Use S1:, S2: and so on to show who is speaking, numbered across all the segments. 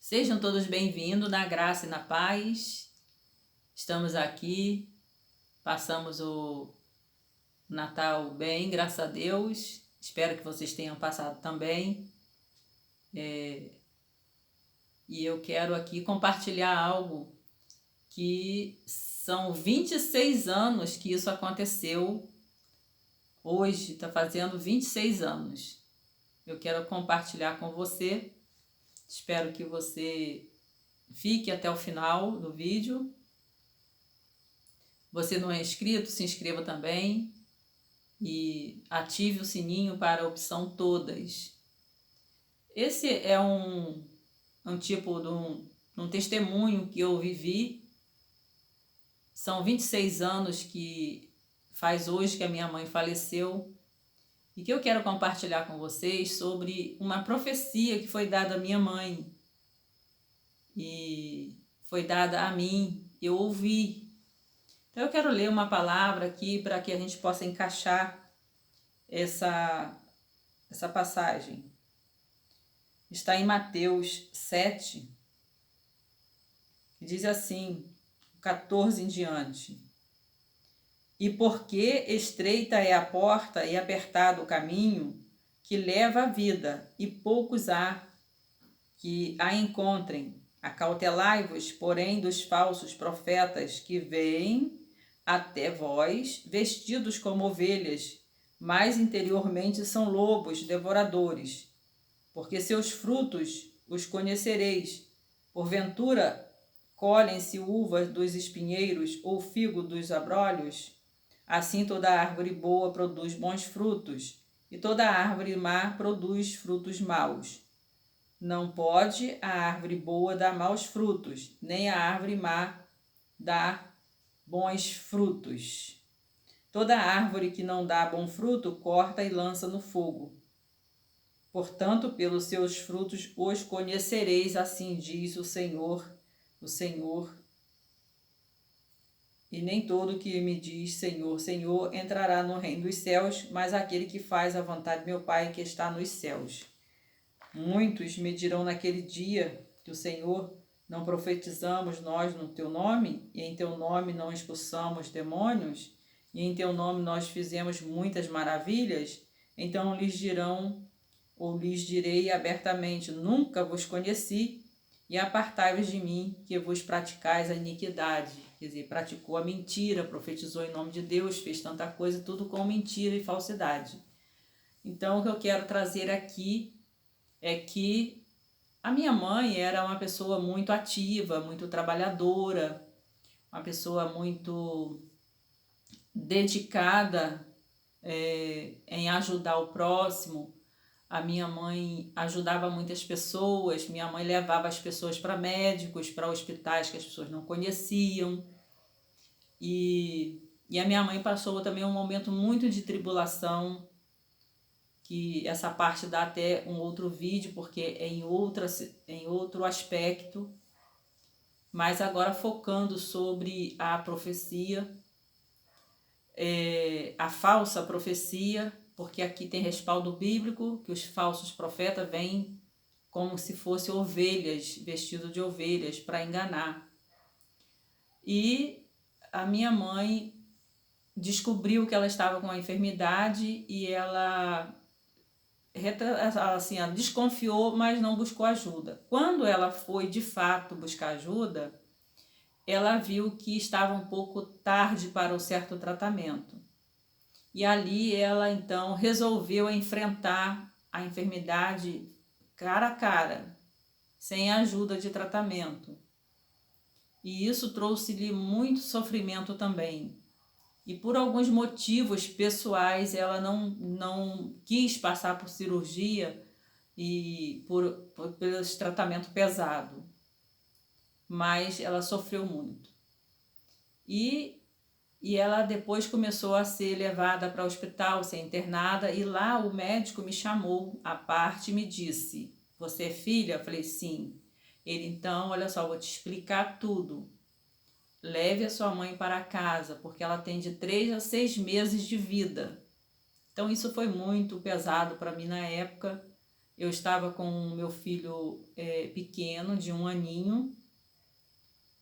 S1: Sejam todos bem-vindos na graça e na paz. Estamos aqui, passamos o Natal bem, graças a Deus. Espero que vocês tenham passado também. E eu quero aqui compartilhar algo que são 26 anos que isso aconteceu. Hoje está fazendo 26 anos. Eu quero compartilhar com você. Espero que você fique até o final do vídeo. Você não é inscrito, se inscreva também e ative o sininho para a opção todas. Esse é um tipo de um testemunho que eu vivi. São 26 anos que faz hoje que a minha mãe faleceu e que eu quero compartilhar com vocês sobre uma profecia que foi dada à minha mãe e foi dada a mim. Eu ouvi. Então eu quero ler uma palavra aqui para que a gente possa encaixar essa passagem. Está em Mateus 7, que diz assim, 14 em diante. E porque estreita é a porta e apertado o caminho que leva à vida, e poucos há que a encontrem. Acautelai-vos, porém, dos falsos profetas que vêm até vós, vestidos como ovelhas, mas interiormente são lobos devoradores. Porque seus frutos os conhecereis. Porventura, colhem-se uvas dos espinheiros ou figo dos abrolhos? Assim toda árvore boa produz bons frutos, e toda árvore má produz frutos maus. Não pode a árvore boa dar maus frutos, nem a árvore má dar bons frutos. Toda árvore que não dá bom fruto, corta e lança no fogo. Portanto, pelos seus frutos os conhecereis, assim diz o Senhor. E nem todo que me diz Senhor, Senhor, entrará no reino dos céus, mas aquele que faz a vontade de meu Pai que está nos céus. Muitos me dirão naquele dia que o Senhor, não profetizamos nós no teu nome, e em teu nome não expulsamos demônios, e em teu nome nós fizemos muitas maravilhas. Então lhes dirão, ou lhes direi abertamente, nunca vos conheci, e apartai-vos de mim, que vos praticais a iniquidade. Quer dizer, praticou a mentira, profetizou em nome de Deus, fez tanta coisa, tudo com mentira e falsidade. Então, o que eu quero trazer aqui é que a minha mãe era uma pessoa muito ativa, muito trabalhadora, uma pessoa muito dedicada em ajudar o próximo. A minha mãe ajudava muitas pessoas, minha mãe levava as pessoas para médicos, para hospitais que as pessoas não conheciam. E a minha mãe passou também um momento muito de tribulação, que essa parte dá até um outro vídeo, porque é em outro aspecto. Mas agora focando sobre a profecia, a falsa profecia, porque aqui tem respaldo bíblico, que os falsos profetas vêm como se fossem ovelhas, vestidos de ovelhas, para enganar. E a minha mãe descobriu que ela estava com uma enfermidade e ela desconfiou, mas não buscou ajuda. Quando ela foi de fato buscar ajuda, ela viu que estava um pouco tarde para um certo tratamento. E ali ela então resolveu enfrentar a enfermidade cara a cara, sem ajuda de tratamento. E isso trouxe-lhe muito sofrimento também. E por alguns motivos pessoais ela não quis passar por cirurgia e pelo esse tratamento pesado. Mas ela sofreu muito. E ela depois começou a ser levada para o hospital, ser internada, e lá o médico me chamou à parte e me disse: "Você é filha?" Eu falei: "Sim." Ele: "Então, olha só, vou te explicar tudo. Leve a sua mãe para casa, porque ela tem de 3 a 6 meses de vida." Então isso foi muito pesado para mim na época. Eu estava com o meu filho pequeno, de 1 aninho,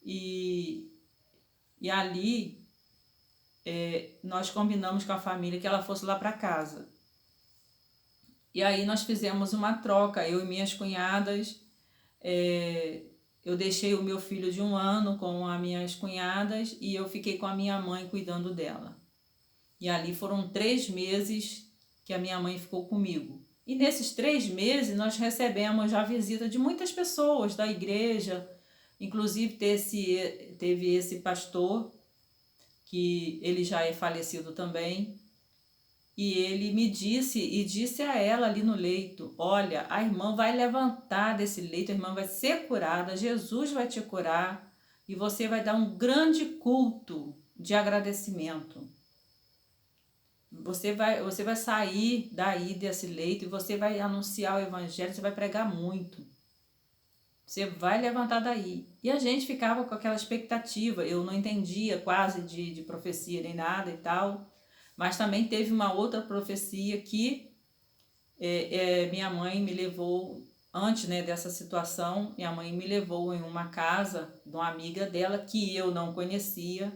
S1: e ali nós combinamos com a família que ela fosse lá para casa. E aí nós fizemos uma troca, eu e minhas cunhadas. Eu deixei o meu filho de 1 ano com as minhas cunhadas e eu fiquei com a minha mãe cuidando dela. E ali foram 3 meses que a minha mãe ficou comigo. E nesses 3 meses nós recebemos a visita de muitas pessoas da igreja, inclusive teve esse pastor, que ele já é falecido também, e ele me disse, e disse a ela ali no leito: olha, a irmã vai levantar desse leito, a irmã vai ser curada, Jesus vai te curar, e você vai dar um grande culto de agradecimento. Você vai sair daí desse leito e você vai anunciar o evangelho, você vai pregar muito. Você vai levantar daí. E a gente ficava com aquela expectativa. Eu não entendia quase de profecia nem nada e tal. Mas também teve uma outra profecia que minha mãe me levou, antes, né, dessa situação, minha mãe me levou em uma casa de uma amiga dela que eu não conhecia.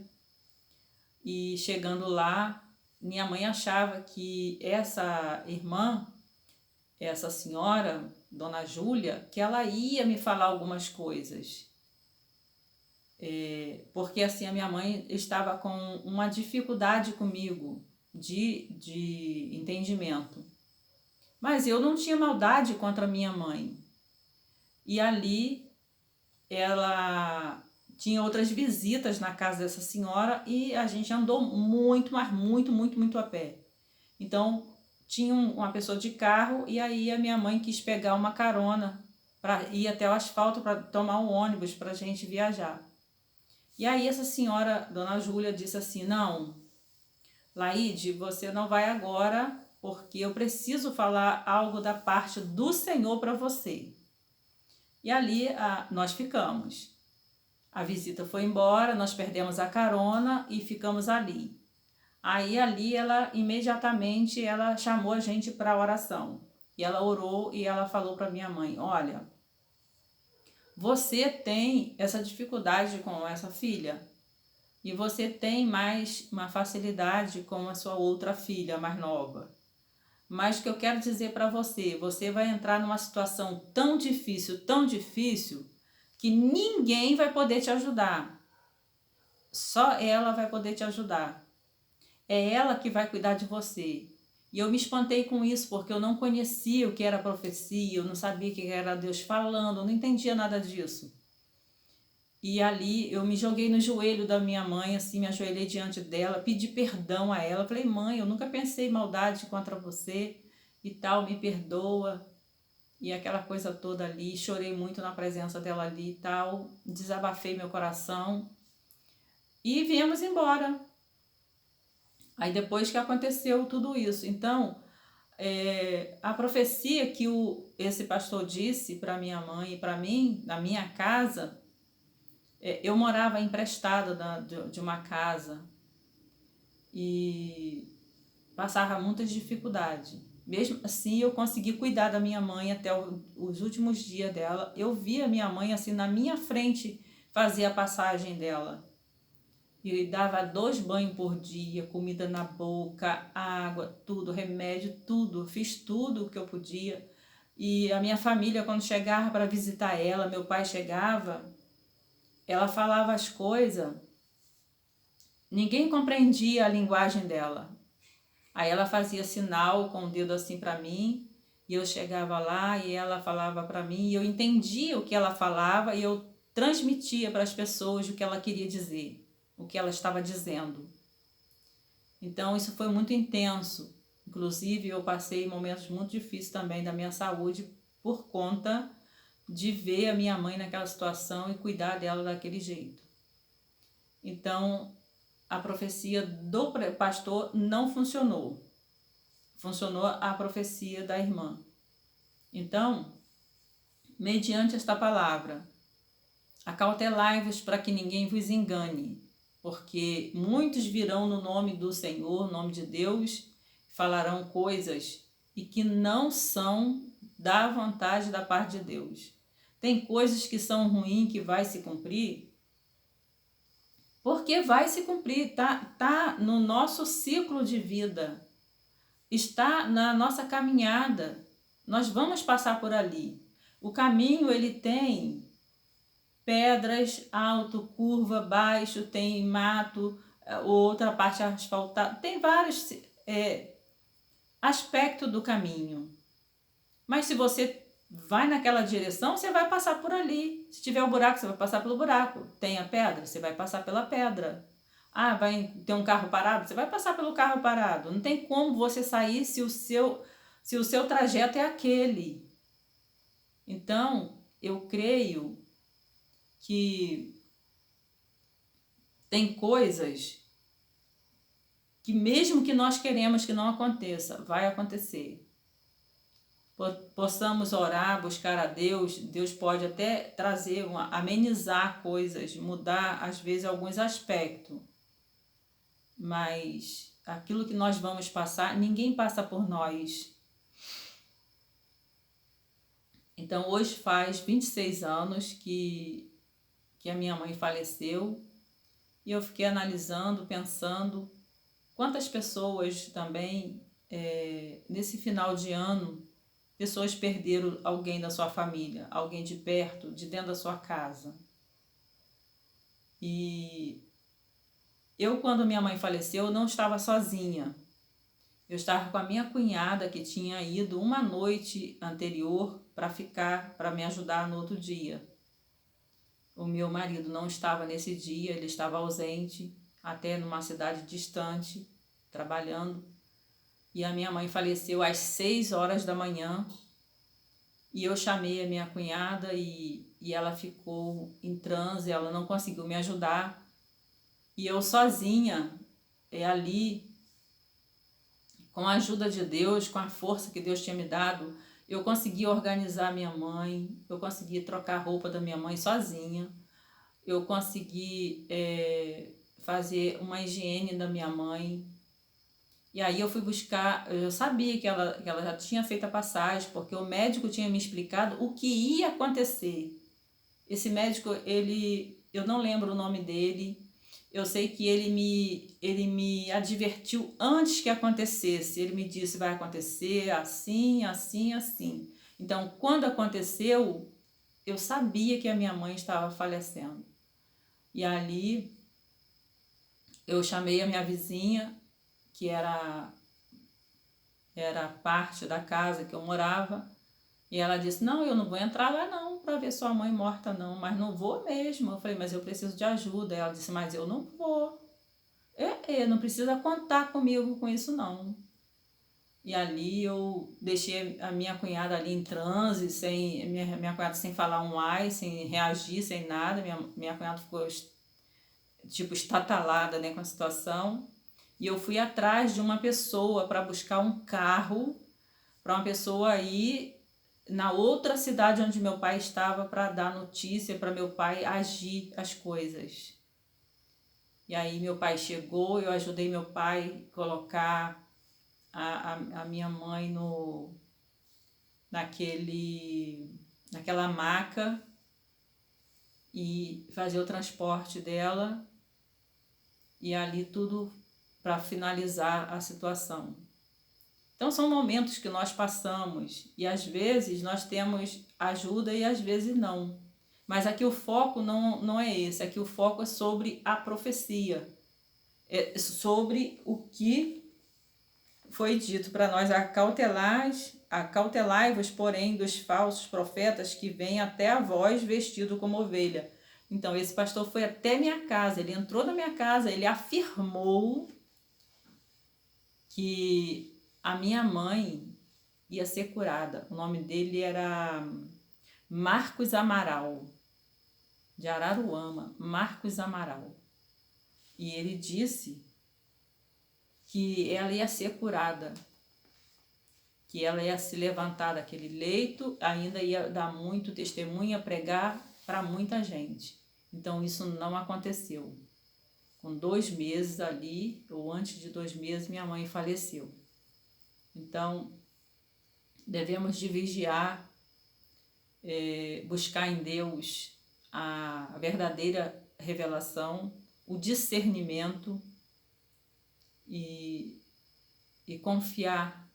S1: E chegando lá, minha mãe achava que essa irmã, essa senhora, Dona Júlia, que ela ia me falar algumas coisas. Porque assim a minha mãe estava com uma dificuldade comigo de entendimento. Mas eu não tinha maldade contra minha mãe. E ali ela tinha outras visitas na casa dessa senhora e a gente andou muito, mas muito, muito, muito a pé. Então tinha uma pessoa de carro e aí a minha mãe quis pegar uma carona para ir até o asfalto para tomar um ônibus para a gente viajar. E aí essa senhora, Dona Júlia, disse assim: não, Laide, você não vai agora porque eu preciso falar algo da parte do Senhor para você. E ali nós ficamos. A visita foi embora, nós perdemos a carona e ficamos ali. Aí ali ela imediatamente ela chamou a gente para a oração. E ela orou e ela falou para minha mãe: olha, você tem essa dificuldade com essa filha e você tem mais uma facilidade com a sua outra filha mais nova. Mas o que eu quero dizer para você, você vai entrar numa situação tão difícil, que ninguém vai poder te ajudar. Só ela vai poder te ajudar. É ela que vai cuidar de você. E eu me espantei com isso, porque eu não conhecia o que era profecia, eu não sabia o que era Deus falando, eu não entendia nada disso. E ali eu me joguei no joelho da minha mãe, assim, me ajoelhei diante dela, pedi perdão a ela. Falei: mãe, eu nunca pensei em maldade contra você e tal, me perdoa. E aquela coisa toda ali, chorei muito na presença dela ali e tal, desabafei meu coração e viemos embora. Aí depois que aconteceu tudo isso. Então, a profecia que esse pastor disse para minha mãe e para mim, na minha casa, eu morava emprestada de uma casa e passava muitas dificuldades. Mesmo assim, eu consegui cuidar da minha mãe até os últimos dias dela. Eu via minha mãe assim na minha frente, fazia a passagem dela. E dava 2 banhos por dia, comida na boca, água, tudo, remédio, tudo. Fiz tudo o que eu podia. E a minha família, quando chegava para visitar ela, meu pai chegava, ela falava as coisas, ninguém compreendia a linguagem dela. Aí ela fazia sinal com o dedo assim para mim, e eu chegava lá e ela falava para mim, e eu entendia o que ela falava e eu transmitia para as pessoas o que ela queria dizer, o que ela estava dizendo. Então isso foi muito intenso. Inclusive eu passei momentos muito difíceis também da minha saúde por conta de ver a minha mãe naquela situação e cuidar dela daquele jeito. Então, a profecia do pastor não funcionou. Funcionou a profecia da irmã. Então, mediante esta palavra, acautelai-vos para que ninguém vos engane, porque muitos virão no nome do Senhor, no nome de Deus, falarão coisas e que não são da vontade da parte de Deus. Tem coisas que são ruins que vai se cumprir, porque vai se cumprir, tá no nosso ciclo de vida, está na nossa caminhada. Nós vamos passar por ali. O caminho, ele tem pedras, alto, curva, baixo, tem mato, outra parte asfaltada, tem vários aspectos do caminho. Mas se você vai naquela direção, você vai passar por ali. Se tiver um buraco, você vai passar pelo buraco. Tem a pedra, você vai passar pela pedra. Ah, vai ter um carro parado, você vai passar pelo carro parado. Não tem como você sair se o seu trajeto é aquele. Então, eu creio que tem coisas que mesmo que nós queremos que não aconteça, vai acontecer. Possamos orar, buscar a Deus, Deus pode até trazer, amenizar coisas, mudar às vezes alguns aspectos, mas aquilo que nós vamos passar, ninguém passa por nós. Então hoje faz 26 anos que a minha mãe faleceu e eu fiquei analisando, pensando quantas pessoas também, nesse final de ano, pessoas perderam alguém da sua família, alguém de perto, de dentro da sua casa. E eu, quando minha mãe faleceu, eu não estava sozinha. Eu estava com a minha cunhada, que tinha ido uma noite anterior para me ajudar no outro dia. O meu marido não estava nesse dia, ele estava ausente, até numa cidade distante, trabalhando. E a minha mãe faleceu às 6 horas da manhã. E eu chamei a minha cunhada e ela ficou em transe, ela não conseguiu me ajudar. E eu sozinha, ali, com a ajuda de Deus, com a força que Deus tinha me dado, eu consegui organizar minha mãe, eu consegui trocar a roupa da minha mãe sozinha, eu consegui fazer uma higiene da minha mãe. E aí eu fui buscar, eu sabia que ela já tinha feito a passagem, porque o médico tinha me explicado o que ia acontecer. Esse médico, eu não lembro o nome dele, eu sei que ele me advertiu antes que acontecesse. Ele me disse, vai acontecer assim, assim, assim. Então, quando aconteceu, eu sabia que a minha mãe estava falecendo. E ali, eu chamei a minha vizinha, que era parte da casa que eu morava, e ela disse, não, eu não vou entrar lá não, para ver sua mãe morta não, mas não vou mesmo. Eu falei, mas eu preciso de ajuda. Ela disse, mas eu não vou. Não precisa contar comigo com isso não. E ali eu deixei a minha cunhada ali em transe, minha cunhada sem falar um ai, sem reagir, sem nada. Minha cunhada ficou tipo estatalada, né, com a situação. E eu fui atrás de uma pessoa para buscar um carro, para uma pessoa ir na outra cidade onde meu pai estava, para dar notícia, para meu pai agir as coisas. E aí meu pai chegou, eu ajudei meu pai a colocar a minha mãe naquela maca e fazer o transporte dela, e ali tudo para finalizar a situação. Então são momentos que nós passamos e às vezes nós temos ajuda e às vezes não. Mas aqui o foco não é esse, aqui o foco é sobre a profecia, é sobre o que foi dito para nós: acautelai-vos, porém, dos falsos profetas que vêm até a vós vestido como ovelha. Então esse pastor foi até minha casa, ele entrou na minha casa, ele afirmou que a minha mãe ia ser curada. O nome dele era Marcos Amaral, de Araruama, Marcos Amaral. E ele disse que ela ia ser curada, que ela ia se levantar daquele leito, ainda ia dar muito testemunho, ia pregar para muita gente. Então isso não aconteceu. Com 2 meses ali, ou antes de 2 meses, minha mãe faleceu. Então, devemos de vigiar, buscar em Deus a verdadeira revelação, o discernimento e confiar.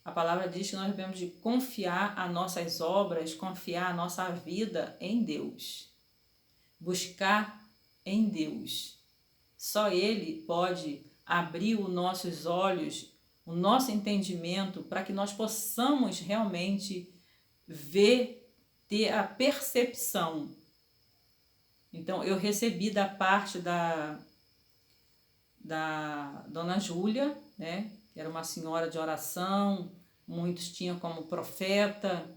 S1: A palavra diz que nós devemos de confiar as nossas obras, confiar a nossa vida em Deus. Buscar em Deus. Só Ele pode abrir os nossos olhos, o nosso entendimento, para que nós possamos realmente ver, ter a percepção. Então, eu recebi da parte da Dona Júlia, né, que era uma senhora de oração, muitos tinham como profeta,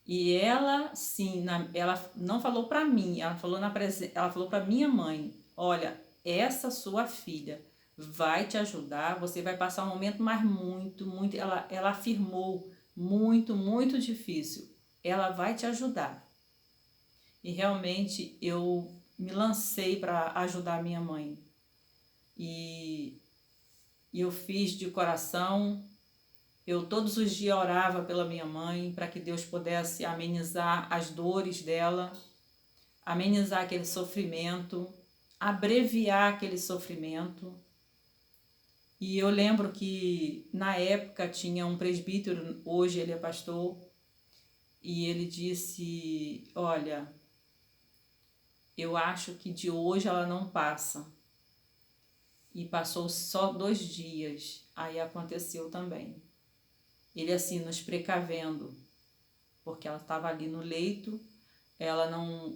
S1: e ela, sim, ela não falou para mim, ela falou para minha mãe: olha, essa sua filha vai te ajudar, você vai passar um momento, mas muito, ela afirmou, muito difícil, ela vai te ajudar. E realmente eu me lancei para ajudar minha mãe. E eu fiz de coração. Eu todos os dias orava pela minha mãe, para que Deus pudesse amenizar as dores dela, amenizar aquele sofrimento, abreviar aquele sofrimento. E eu lembro que na época tinha um presbítero, hoje ele é pastor, e ele disse: olha, eu acho que de hoje ela não passa. E passou só 2 dias, aí aconteceu também. Ele assim, nos precavendo, porque ela estava ali no leito,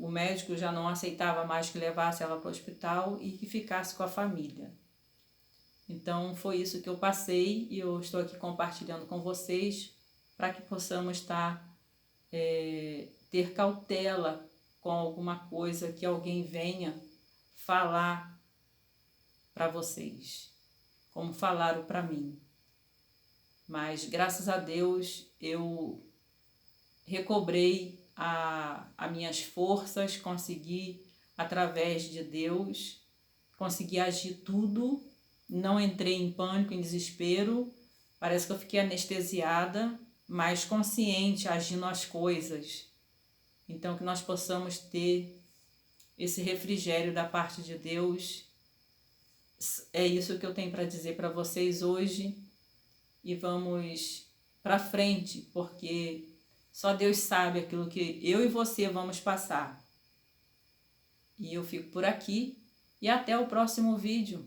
S1: o médico já não aceitava mais que levasse ela para o hospital e que ficasse com a família. Então foi isso que eu passei e eu estou aqui compartilhando com vocês para que possamos ter cautela com alguma coisa que alguém venha falar para vocês, como falaram para mim. Mas graças a Deus eu recobrei as minhas forças, consegui, através de Deus, consegui agir tudo, não entrei em pânico, em desespero, parece que eu fiquei anestesiada, mas consciente, agindo as coisas. Então que nós possamos ter esse refrigério da parte de Deus. É isso que eu tenho para dizer para vocês hoje. E vamos para frente, porque só Deus sabe aquilo que eu e você vamos passar. E eu fico por aqui e até o próximo vídeo.